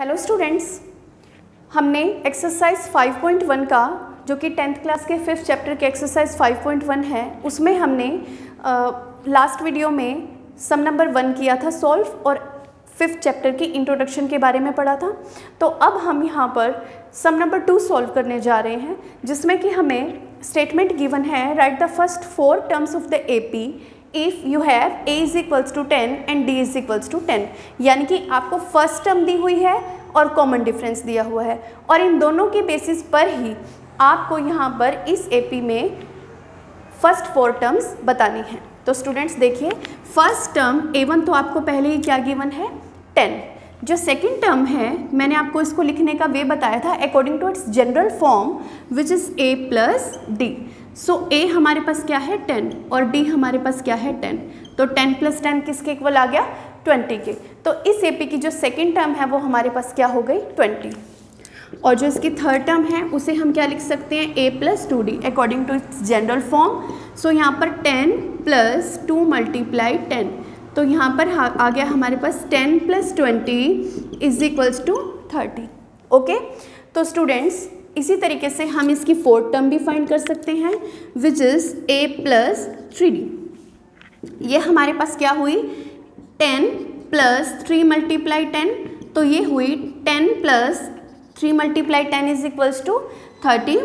Hello students, हमने exercise 5.1 का जो कि 10th क्लास के 5th चैप्टर के एक्सरसाइज 5.1 है, उसमें हमने लास्ट वीडियो में सम नंबर 1 किया था सॉल्व और 5th चैप्टर की इंट्रोडक्शन के बारे में पढ़ा था। तो अब हम यहाँ पर सम नंबर 2 सॉल्व करने जा रहे हैं, जिसमें कि हमें स्टेटमेंट गिवन है, write the first 4 terms of the AP if you have a is equals to 10 and d is equals to 10। यानी कि आपको फर्स्ट टर्म दी हुई है और कॉमन डिफरेंस दिया हुआ है, और इन दोनों के बेसिस पर ही आपको यहाँ पर इस AP में फर्स्ट 4 टर्म्स बतानी है। तो स्टूडेंट्स देखिए, फर्स्ट टर्म A1 तो आपको पहले ही क्या गिवन है, 10। जो सेकंड टर्म है, मैंने आपको इसको लिखने का वे बताया था according to its general form which is a plus d। So a हमारे पास क्या है 10 और d हमारे पास क्या है 10। तो 10 प्लस 10 किसके इक्वल आ गया, 20 के। तो इस AP की जो सेकंड टर्म है वो हमारे पास क्या हो गई, 20। और जो इसकी थर्ड टर्म है उसे हम क्या लिख सकते हैं, a plus 2d according to its general form. So यहाँ पर 10 प्लस 2 मल्टीप्लाई 10, तो यहाँ पर आ गया हमारे पास 10 plus 20 is equals to 30। Okay, तो स्टूडेंट्स इसी तरीके से हम इसकी फोर्थ टर्म भी फाइंड कर सकते हैं विच इज़ a प्लस 3d। ये हमारे पास क्या हुई, 10 प्लस 3 मल्टीप्लाई 10, तो ये हुई 10 plus 3 multiply 10 is equals to 30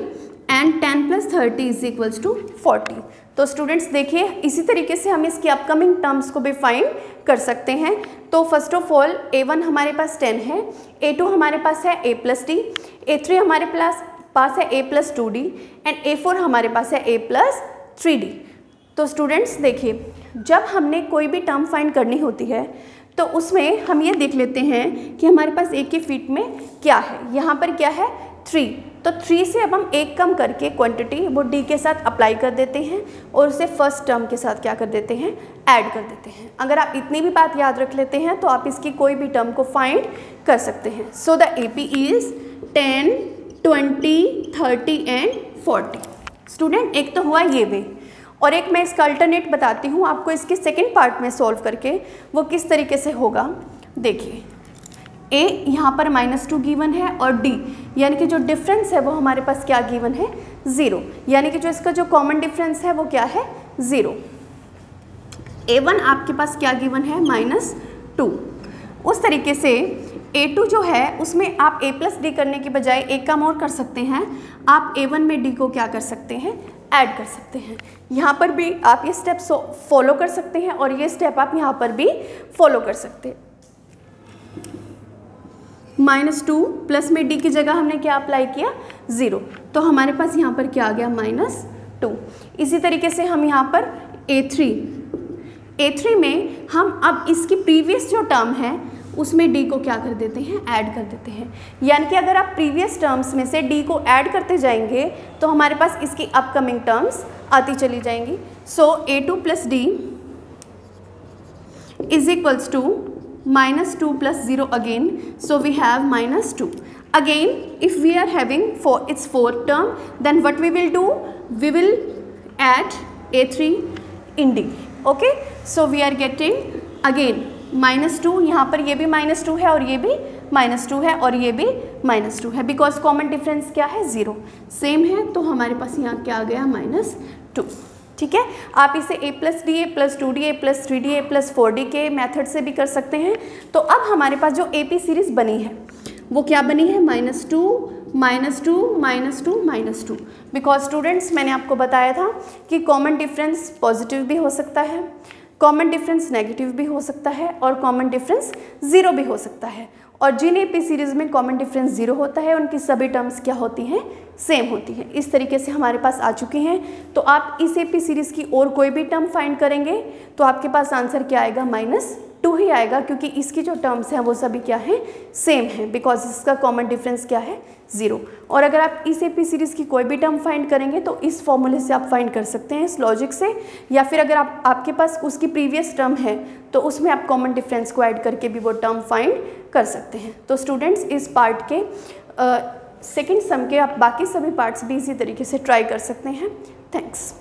and 10 plus 30 is equals to 40। तो स्टूडेंट्स देखिए, इसी तरीके से हम इसकी अपकमिंग टर्म्स को भी फाइंड कर सकते हैं। तो फर्स्ट ऑफ ऑल A1 हमारे पास 10 है, A2 हमारे पास है a प्लस d, A3 हमारे पास है a plus 2d and A4 हमारे पास है a प्लस 3d। तो स्टूडेंट्स देखिए, जब हमने कोई भी टर्म फाइंड करनी होती है तो उसमें हम ये देख लेते हैं कि हमारे पास a के फीट में क्या है। यहाँ पर क्या है 3, तो 3 से अब हम एक कम करके क्वांटिटी वो d के साथ अप्लाई कर देते हैं और उसे फर्स्ट टर्म के साथ क्या कर देते हैं, ऐड कर देते हैं। अगर आप इतनी भी बात याद रख लेते हैं तो आप इसकी कोई भी टर्म को फाइंड कर सकते हैं। So the AP is 10, 20, 30 and 40। Student एक तो हुआ ये वे, और एक मैं इसका अल्टरनेट बताती हूँ आपको इसके सेकेंड पार्ट में सॉल्व करके वो किस तरीके से होगा। देखिए, A यहाँ पर -2 गिवन है और D यानी कि जो डिफरेंस है वो हमारे पास क्या गिवन है, 0। यानी कि जो इसका जो कॉमन डिफरेंस है वो क्या है, 0। A1 आपके पास क्या गिवन है, -2। उस तरीके से A2 जो है उसमें आप a प्लस d करने की बजाय एक काम और कर सकते हैं, आप A1 में d को क्या कर सकते हैं, ऐड कर सकते हैं। यहाँ पर भी आप ये स्टेप फॉलो कर सकते हैं और ये स्टेप आप यहाँ पर भी फॉलो कर सकते हैं। -2 प्लस में d की जगह हमने क्या अप्लाई किया, 0, तो हमारे पास यहाँ पर क्या आ गया, -2। इसी तरीके से हम यहाँ पर A3 में हम अब इसकी प्रीवियस जो टर्म है उसमें d को क्या कर देते हैं, ऐड कर देते हैं। यानी कि अगर आप प्रीवियस टर्म्स में से d को ऐड करते जाएंगे तो हमारे पास इसकी अपकमिंग टर्म्स आती चली जाएंगी। So A2 plus d is equals to -2 plus 0 again, so we have -2. Again, if we are having for its fourth term, then what we will do? We will add A3 in D. Okay, so we are getting again -2. यहाँ पर ये भी -2 है और ये भी -2 है और ये भी -2 है, बिकॉज कॉमन डिफरेंस क्या है, 0 सेम है। तो हमारे पास यहाँ क्या आ गया, -2। ठीक है, आप इसे a plus D, a plus 2d, a plus 3d, a plus 4d के मेथड से भी कर सकते हैं। तो अब हमारे पास जो AP सीरीज़ बनी है वो क्या बनी है, -2, -2, -2, -2। बिकॉज स्टूडेंट्स मैंने आपको बताया था कि कॉमन डिफरेंस पॉजिटिव भी हो सकता है, कॉमन डिफरेंस नेगेटिव भी हो सकता है और कॉमन डिफरेंस 0 भी हो सकता है। और जिन AP सीरीज़ में कॉमन डिफरेंस 0 होता है उनकी सभी टर्म्स क्या होती हैं, सेम होती हैं। इस तरीके से हमारे पास आ चुकी हैं। तो आप इस AP सीरीज़ की और कोई भी टर्म फाइंड करेंगे तो आपके पास आंसर क्या आएगा, -2 ही आएगा, क्योंकि इसकी जो टर्म्स हैं वो सभी क्या हैं, सेम हैं, बिकॉज इसका कॉमन डिफरेंस क्या है, 0। और अगर आप इस AP सीरीज़ की कोई भी टर्म फाइंड करेंगे तो इस फॉर्मूले से आप फाइंड कर सकते हैं, इस लॉजिक से, या फिर अगर आपके पास उसकी प्रीवियस टर्म है तो उसमें आप कॉमन डिफरेंस को ऐड करके भी वो टर्म फाइंड कर सकते हैं। तो स्टूडेंट्स इस पार्ट के सेकेंड सम के आप बाकी सभी पार्ट्स भी इसी तरीके से ट्राई कर सकते हैं। थैंक्स।